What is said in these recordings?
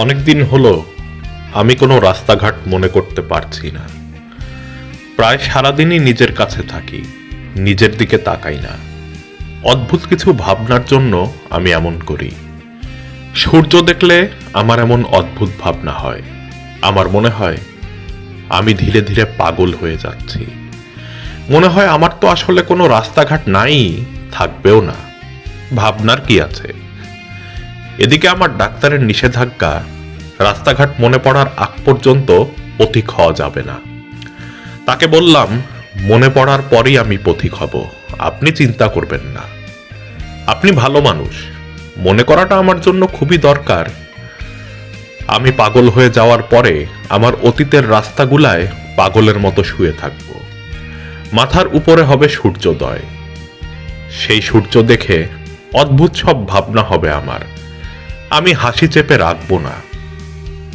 অনেকদিন হলো আমি কোনো রাস্তাঘাট মনে করতে পারছি না। প্রায় সারাদিনই নিজের কাছে থাকি, নিজের দিকে তাকাই না। অদ্ভুত কিছু ভাবনার জন্য আমি এমন করি। সূর্য দেখলে আমার এমন অদ্ভুত ভাবনা হয়। আমার মনে হয় আমি ধীরে ধীরে পাগল হয়ে যাচ্ছি। মনে হয় আমার তো আসলে কোনো রাস্তাঘাট নাই, থাকবেও না। ভাবনার কি আছে? এদিকে আমার ডাক্তারের নিষেধাজ্ঞা, রাস্তাঘাট মনে পড়ার আগ পর্যন্ত পথিক হওয়া যাবে না। তাকে বললাম, মনে পড়ার পরই আমি পথিক হব, আপনি চিন্তা করবেন না। আপনি ভালো মানুষ, মনে করাটা আমার জন্য খুবই দরকার। আমি পাগল হয়ে যাওয়ার পরে আমার অতীতের রাস্তাগুলায় পাগলের মতো শুয়ে থাকব। মাথার উপরে হবে সূর্যোদয়। সেই সূর্য দেখে অদ্ভুত সব ভাবনা হবে আমার। আমি হাসি চেপে রাখবো না।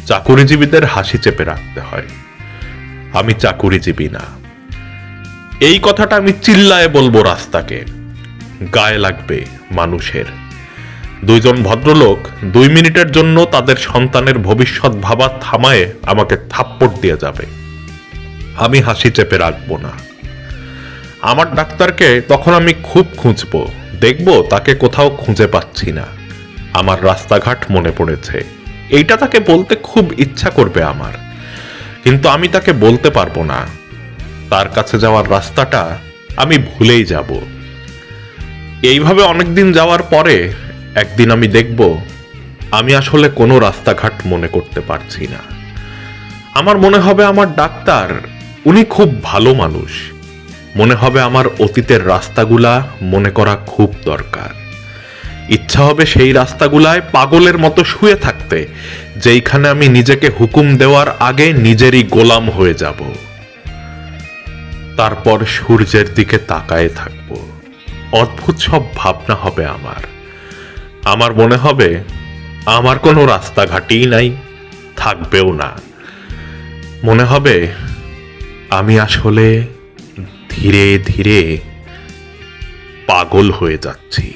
চাকুরিজীবীদের হাসি চেপে রাখতে হয়, আমি চাকুরিজীবী না। এই কথাটা আমি চিল্লায়ে বলবো রাস্তাকে, গায়ে লাগবে মানুষের। দুইজন ভদ্রলোক 2 মিনিটের জন্য তাদের সন্তানের ভবিষ্যৎ ভাবা থামায়ে আমাকে থাপ্পড় দিয়ে যাবে। আমি হাসি চেপে রাখবো না। আমার ডাক্তারকে তখন আমি খুব খুঁজবো, দেখবো তাকে কোথাও খুঁজে পাচ্ছি না। আমার রাস্তাঘাট মনে পড়েছে, এইটা তাকে বলতে খুব ইচ্ছা করবে আমার, কিন্তু আমি তাকে বলতে পারবো না। তার কাছে যাওয়ার রাস্তাটা আমি ভুলেই যাব। এইভাবে অনেকদিন যাওয়ার পরে একদিন আমি দেখব আমি আসলে কোনো রাস্তাঘাট মনে করতে পারছি না। আমার মনে হবে আমার ডাক্তার, উনি খুব ভালো মানুষ। মনে হবে আমার অতীতের রাস্তাগুলা মনে করা খুব দরকার। ইচ্ছা হবে সেই রাস্তাগুলায় পাগলের মতো শুয়ে থাকতে, যেইখানে আমি নিজেকে হুকুম দেওয়ার আগে নিজেরই গোলাম হয়ে যাব। তারপর সূর্যের দিকে তাকায়ে থাকব। অদ্ভুত সব ভাবনা হবে আমার। আমার মনে হবে আমার কোনো রাস্তাঘাটই নাই, থাকবেও না। মনে হবে আমি আসলে ধীরে ধীরে পাগল হয়ে যাচ্ছি।